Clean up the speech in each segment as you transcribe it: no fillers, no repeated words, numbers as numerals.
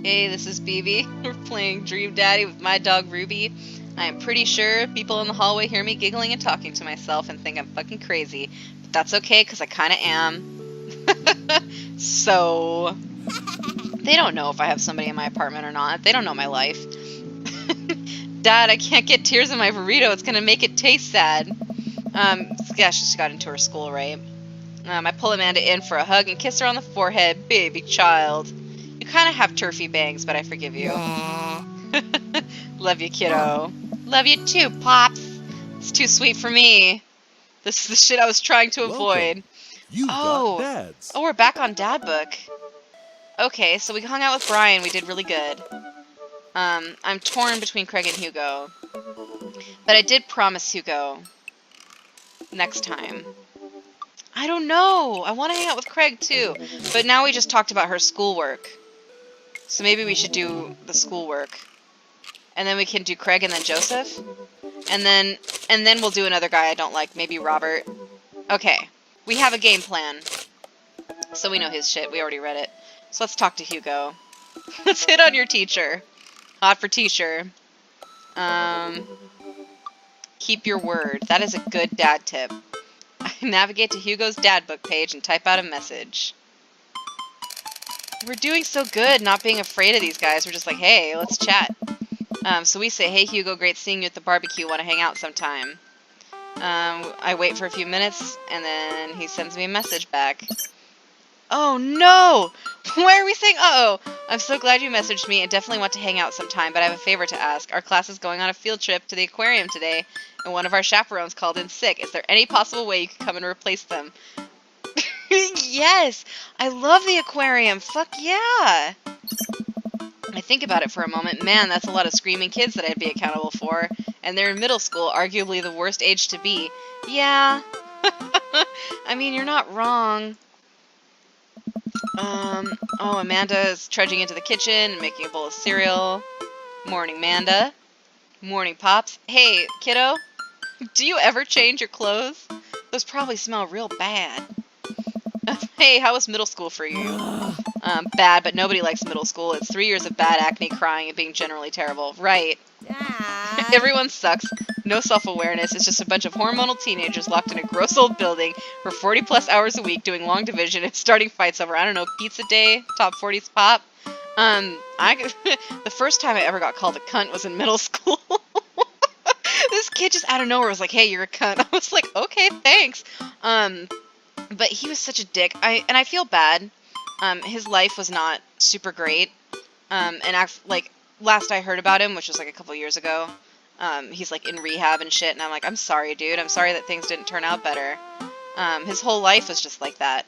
Hey, this is Beebee. We're playing Dream Daddy with my dog Ruby. I am pretty sure people in the hallway hear me giggling and talking to myself and think I'm fucking crazy. But that's okay, because I kind of am. So, they don't know if I have somebody in my apartment or not. They don't know my life. Dad, I can't get tears in my burrito. It's gonna make it taste sad. Yeah, she just got into her school, right? I pull Amanda in for a hug and kiss her on the forehead. Baby child. You kind of have turfy bangs, but I forgive you. Love you, kiddo. Love you too, Pops. It's too sweet for me. This is the shit I was trying to avoid. Oh, we're back on Dad Book. Okay, so we hung out with Brian. We did really good. I'm torn between Craig and Hugo. But I did promise Hugo next time. I don't know. I want to hang out with Craig too. But now we just talked about her schoolwork. So maybe we should do the schoolwork. And then we can do Craig and then Joseph. And then we'll do another guy I don't like. Maybe Robert. Okay. We have a game plan. So we know his shit. We already read it. So let's talk to Hugo. Let's hit on your teacher. Hot for teacher. Keep your word. That is a good dad tip. Navigate to Hugo's dad book page and type out a message. We're doing so good not being afraid of these guys. We're just like, hey, let's chat. So we say, hey Hugo, great seeing you at the barbecue. Want to hang out sometime? I wait for a few minutes, and then he sends me a message back. Oh no! Why are we saying uh-oh? I'm so glad you messaged me and definitely want to hang out sometime, but I have a favor to ask. Our class is going on a field trip to the aquarium today, and one of our chaperones called in sick. Is there any possible way you could come and replace them? Yes! I love the aquarium! Fuck yeah! I think about it for a moment. Man, that's a lot of screaming kids that I'd be accountable for. And they're in middle school, arguably the worst age to be. Yeah. I mean, you're not wrong. Oh, Amanda is trudging into the kitchen and making a bowl of cereal. Morning, Amanda. Morning, Pops. Hey, kiddo. Do you ever change your clothes? Those probably smell real bad. Hey, how was middle school for you? Bad, but nobody likes middle school. It's 3 years of bad acne, crying, and being generally terrible. Right. Everyone sucks. No self-awareness. It's just a bunch of hormonal teenagers locked in a gross old building for 40-plus hours a week doing long division and starting fights over, I don't know, pizza day, top 40s pop. The first time I ever got called a cunt was in middle school. This kid just out of nowhere was like, hey, you're a cunt. I was like, okay, thanks. But he was such a dick. And I feel bad. His life was not super great. Last I heard about him, which was like a couple years ago, he's like in rehab and shit, and I'm like, I'm sorry, dude. I'm sorry that things didn't turn out better. His whole life was just like that.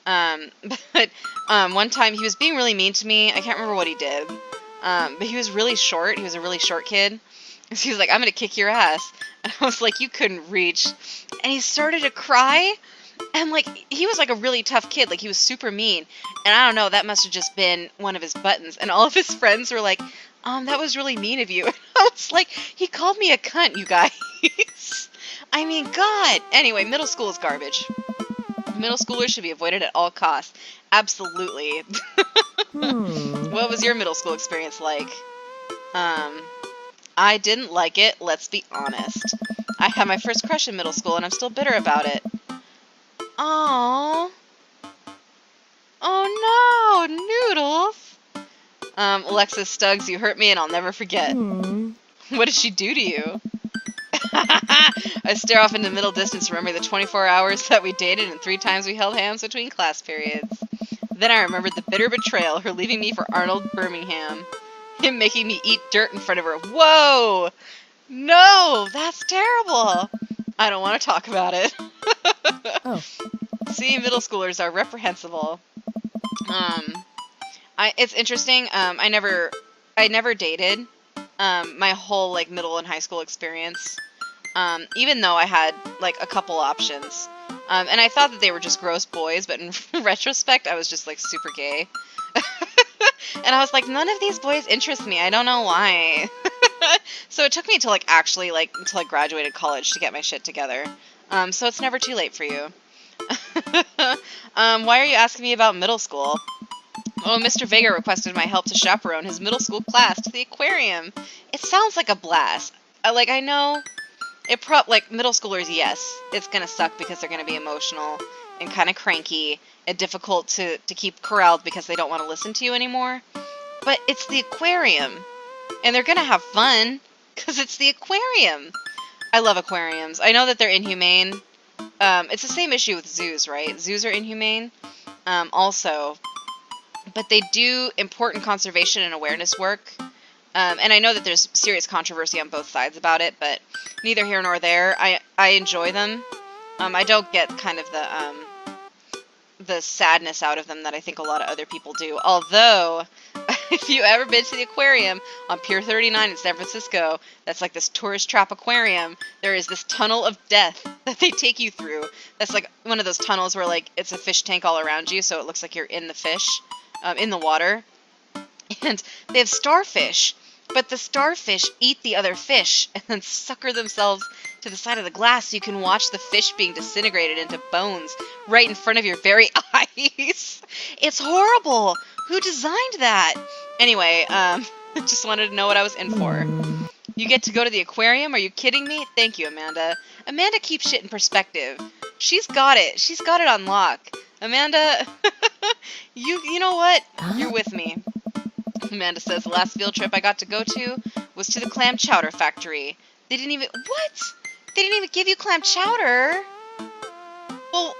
One time he was being really mean to me. I can't remember what he did. But he was really short. He was a really short kid. So he was like, I'm gonna kick your ass. And I was like, you couldn't reach. And he started to cry. And, like, he was, like, a really tough kid. Like, he was super mean. And I don't know, that must have just been one of his buttons. And all of his friends were like, that was really mean of you. And I was like, he called me a cunt, you guys. I mean, God. Anyway, middle school is garbage. Middle schoolers should be avoided at all costs. Absolutely. What was your middle school experience like? I didn't like it, let's be honest. I had my first crush in middle school, and I'm still bitter about it. Aww. Oh no, Noodles. Alexis Stuggs, you hurt me and I'll never forget. What did she do to you? I stare off into middle distance, remembering the 24 hours that we dated and 3 times we held hands between class periods. Then I remembered the bitter betrayal, her leaving me for Arnold Birmingham. Him making me eat dirt in front of her. Whoa! No, that's terrible. I don't want to talk about it. Oh. See, middle schoolers are reprehensible. It's interesting. I never dated. My whole like middle and high school experience. Even though I had like a couple options. And I thought that they were just gross boys, but in retrospect, I was just like super gay. And I was like, none of these boys interest me. I don't know why. So it took me until until I graduated college to get my shit together. So it's never too late for you. Why are you asking me about middle school? Oh, Mr. Vega requested my help to chaperone his middle school class to the aquarium. It sounds like a blast. I know it like middle schoolers, yes, it's gonna suck because they're gonna be emotional and kind of cranky and difficult to keep corralled because they don't want to listen to you anymore. But it's the aquarium, and they're gonna have fun because it's the aquarium. I love aquariums. I know that they're inhumane. It's the same issue with zoos, right? Zoos are inhumane, also. But they do important conservation and awareness work. And I know that there's serious controversy on both sides about it, but neither here nor there. I enjoy them. I don't get kind of the sadness out of them that I think a lot of other people do. Although, if you ever been to the aquarium on Pier 39 in San Francisco, that's like this tourist trap aquarium, there is this tunnel of death that they take you through. That's like one of those tunnels where like it's a fish tank all around you, so it looks like you're in the fish. In the water, and they have starfish, but the starfish eat the other fish and then sucker themselves to the side of the glass so you can watch the fish being disintegrated into bones right in front of your very eyes. It's horrible. Who designed that? Anyway, just wanted to know what I was in for. You get to go to the aquarium? Are you kidding me? Thank you, Amanda. Amanda keeps shit in perspective. She's got it. She's got it on lock. Amanda, you know what? You're with me. Amanda says the last field trip I got to go to was to the clam chowder factory. They didn't even... What? They didn't even give you clam chowder? Well,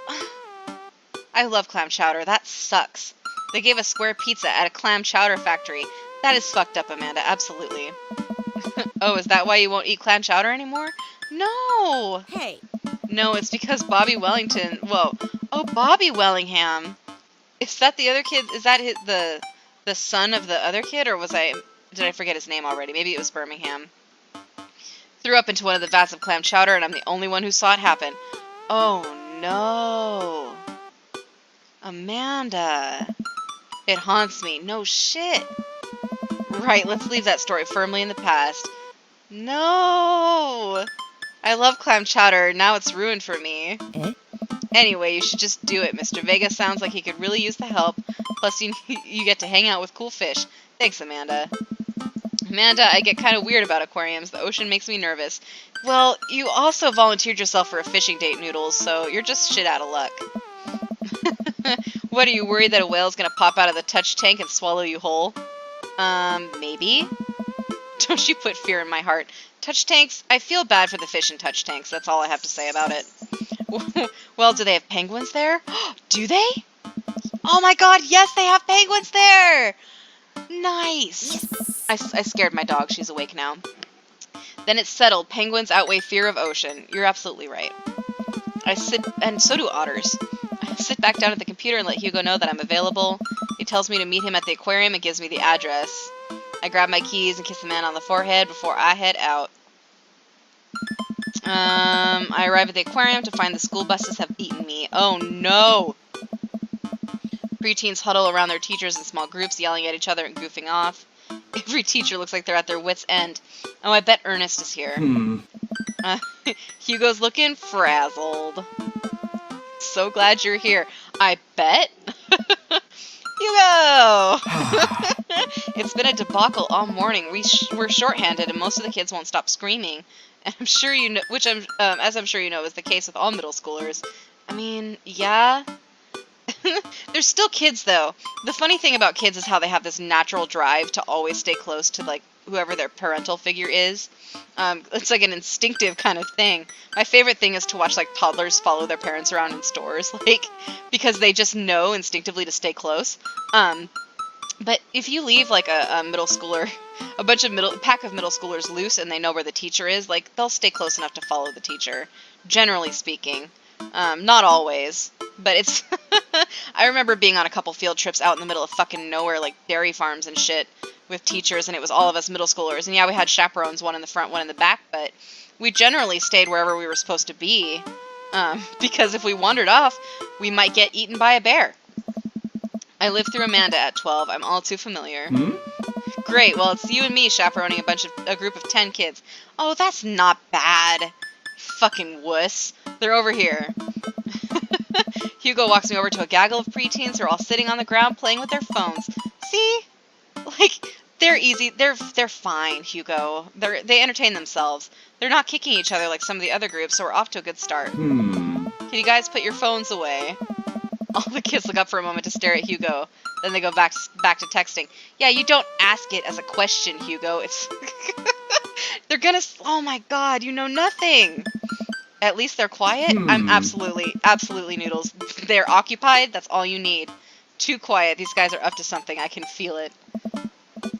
I love clam chowder. That sucks. They gave us square pizza at a clam chowder factory. That is fucked up, Amanda. Absolutely. Oh, is that why you won't eat clam chowder anymore? No! Hey! No, it's because Bobby Wellington... Whoa. Oh, Bobby Wellingham. Is that the other kid? Is that the son of the other kid? Or did I forget his name already? Maybe it was Birmingham. Threw up into one of the vats of clam chowder, and I'm the only one who saw it happen. Oh, no. Amanda. It haunts me. No shit. Right, let's leave that story firmly in the past. No! I love clam chowder. Now it's ruined for me. Anyway, you should just do it. Mr. Vega sounds like he could really use the help. Plus, you get to hang out with cool fish. Thanks, Amanda. Amanda, I get kind of weird about aquariums. The ocean makes me nervous. Well, you also volunteered yourself for a fishing date, Noodles, so you're just shit out of luck. What, are you worried that a whale's gonna pop out of the touch tank and swallow you whole? Maybe? Don't you put fear in my heart. Touch tanks, I feel bad for the fish in touch tanks. That's all I have to say about it. Well, do they have penguins there? Do they? Oh my god, yes, they have penguins there! Nice! Yes. I scared my dog. She's awake now. Then it's settled. Penguins outweigh fear of ocean. You're absolutely right. And so do otters. I sit back down at the computer and let Hugo know that I'm available. He tells me to meet him at the aquarium and gives me the address. I grab my keys and kiss the man on the forehead before I head out. I arrive at the aquarium to find the school buses have beaten me. Oh no! Preteens huddle around their teachers in small groups, yelling at each other and goofing off. Every teacher looks like they're at their wits' end. Oh, I bet Ernest is here. Hugo's looking frazzled. So glad you're here. I bet. Hugo! It's been a debacle all morning. We're shorthanded and most of the kids won't stop screaming. And I'm sure you know, as I'm sure you know, is the case with all middle schoolers. I mean, yeah. They're still kids, though. The funny thing about kids is how they have this natural drive to always stay close to, like, whoever their parental figure is. It's like an instinctive kind of thing. My favorite thing is to watch, like, toddlers follow their parents around in stores, like, because they just know instinctively to stay close. But if you leave, like, a middle schooler, pack of middle schoolers loose and they know where the teacher is, like, they'll stay close enough to follow the teacher, generally speaking. Not always, but it's... I remember being on a couple field trips out in the middle of fucking nowhere, like dairy farms and shit, with teachers, and it was all of us middle schoolers. And yeah, we had chaperones, one in the front, one in the back, but we generally stayed wherever we were supposed to be, because if we wandered off, we might get eaten by a bear. I lived through Amanda at 12. I'm all too familiar. Great, well, it's you and me chaperoning a group of 10 kids. Oh, that's not bad. Fucking wuss. They're over here. Hugo walks me over to a gaggle of preteens who are all sitting on the ground playing with their phones. See? Like, they're easy. They're fine, Hugo. They entertain themselves. They're not kicking each other like some of the other groups, so we're off to a good start. Can you guys put your phones away? All the kids look up for a moment to stare at Hugo. Then they go back to texting. Yeah, you don't ask it as a question, Hugo. It's they're gonna. Oh my God, you know nothing. At least they're quiet. I'm absolutely noodles. They're occupied. That's all you need. Too quiet. These guys are up to something. I can feel it.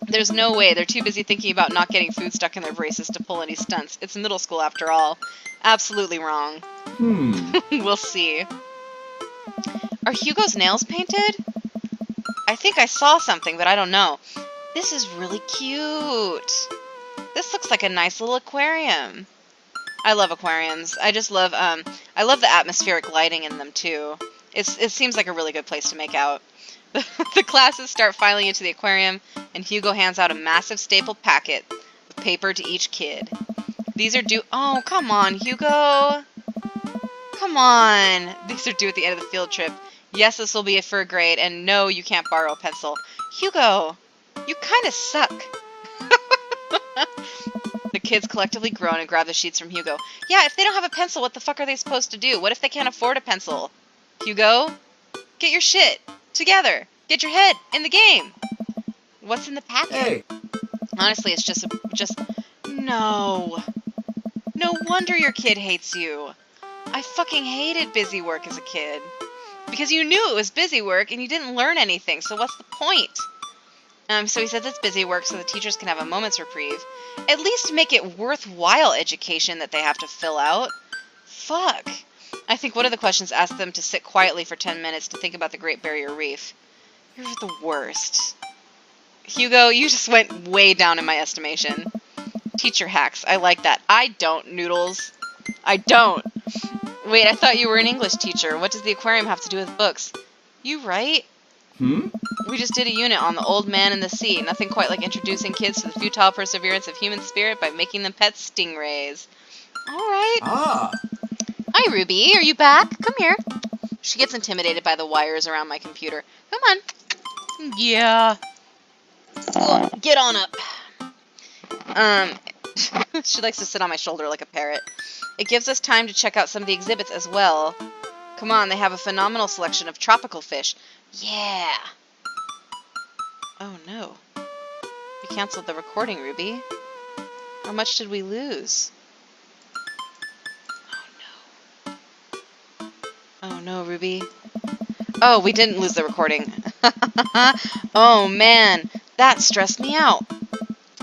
There's no way. They're too busy thinking about not getting food stuck in their braces to pull any stunts. It's middle school after all. Absolutely wrong. We'll see. Are Hugo's nails painted? I think I saw something, but I don't know. This is really cute. This looks like a nice little aquarium. I love aquariums. I just love, I love the atmospheric lighting in them, too. It seems like a really good place to make out. The classes start filing into the aquarium, and Hugo hands out a massive stapled packet of paper to each kid. These are due... Oh, come on, Hugo. Come on. These are due at the end of the field trip. Yes, this will be for a grade, and no, you can't borrow a pencil. Hugo, you kind of suck. The kids collectively groan and grab the sheets from Hugo. Yeah, if they don't have a pencil, what the fuck are they supposed to do? What if they can't afford a pencil? Hugo, get your shit together. Get your head in the game. What's in the packet? Hey. Honestly, it's just... No. No wonder your kid hates you. I fucking hated busy work as a kid. Because you knew it was busy work and you didn't learn anything, so what's the point? So he says it's busy work so the teachers can have a moment's reprieve. At least make it worthwhile education that they have to fill out. Fuck. I think one of the questions asked them to sit quietly for 10 minutes to think about the Great Barrier Reef. You're the worst. Hugo, you just went way down in my estimation. Teacher hacks. I like that. I don't, Noodles. I don't. Wait, I thought you were an English teacher. What does the aquarium have to do with books? You right? We just did a unit on the old man and the sea. Nothing quite like introducing kids to the futile perseverance of human spirit by making them pet stingrays. Alright. Hi, Ruby. Are you back? Come here. She gets intimidated by the wires around my computer. Come on. Yeah. Go on, get on up. She likes to sit on my shoulder like a parrot. It gives us time to check out some of the exhibits as well. Come on, they have a phenomenal selection of tropical fish. Yeah. Oh no. We canceled the recording, Ruby. How much did we lose? Oh no. Oh no, Ruby. Oh, we didn't lose the recording. Oh man, that stressed me out.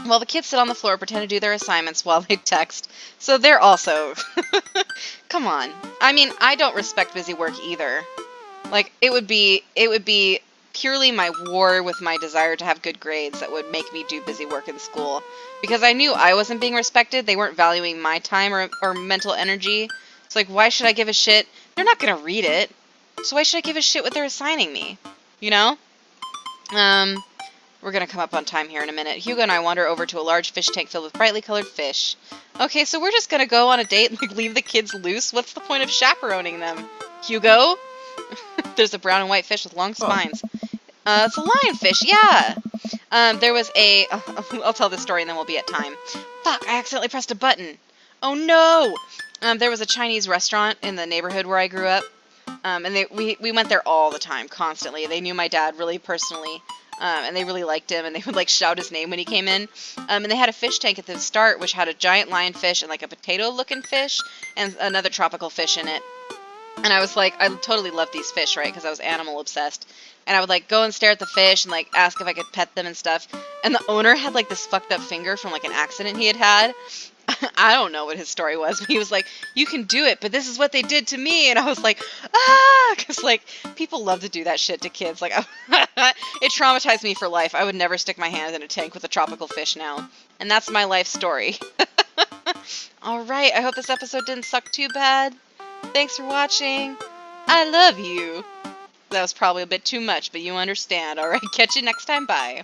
Well, the kids sit on the floor and pretend to do their assignments while they text. So they're also... Come on. I mean, I don't respect busy work either. Like, it would be purely my war with my desire to have good grades that would make me do busy work in school. Because I knew I wasn't being respected. They weren't valuing my time or mental energy. It's like, why should I give a shit? They're not going to read it. So why should I give a shit what they're assigning me? You know? We're going to come up on time here in a minute. Hugo and I wander over to a large fish tank filled with brightly colored fish. Okay, so we're just going to go on a date and like, leave the kids loose? What's the point of chaperoning them? Hugo? There's a brown and white fish with long spines. It's a lionfish, yeah. There was a... I'll tell this story and then we'll be at time. Fuck, I accidentally pressed a button. Oh no! There was a Chinese restaurant in the neighborhood where I grew up. And we went there all the time, constantly. They knew my dad really personally. And they really liked him, and they would, like, shout his name when he came in. And they had a fish tank at the start, which had a giant lionfish and, like, a potato-looking fish and another tropical fish in it. And I was like, I totally loved these fish, right, because I was animal obsessed. And I would, like, go and stare at the fish and, like, ask if I could pet them and stuff. And the owner had, like, this fucked-up finger from, like, an accident he had had. I don't know what his story was, but he was like, you can do it, but this is what they did to me. And I was like, ah, because, like, people love to do that shit to kids. Like, it traumatized me for life. I would never stick my hand in a tank with a tropical fish now. And that's my life story. All right, I hope this episode didn't suck too bad. Thanks for watching. I love you. That was probably a bit too much, but you understand. All right, catch you next time. Bye.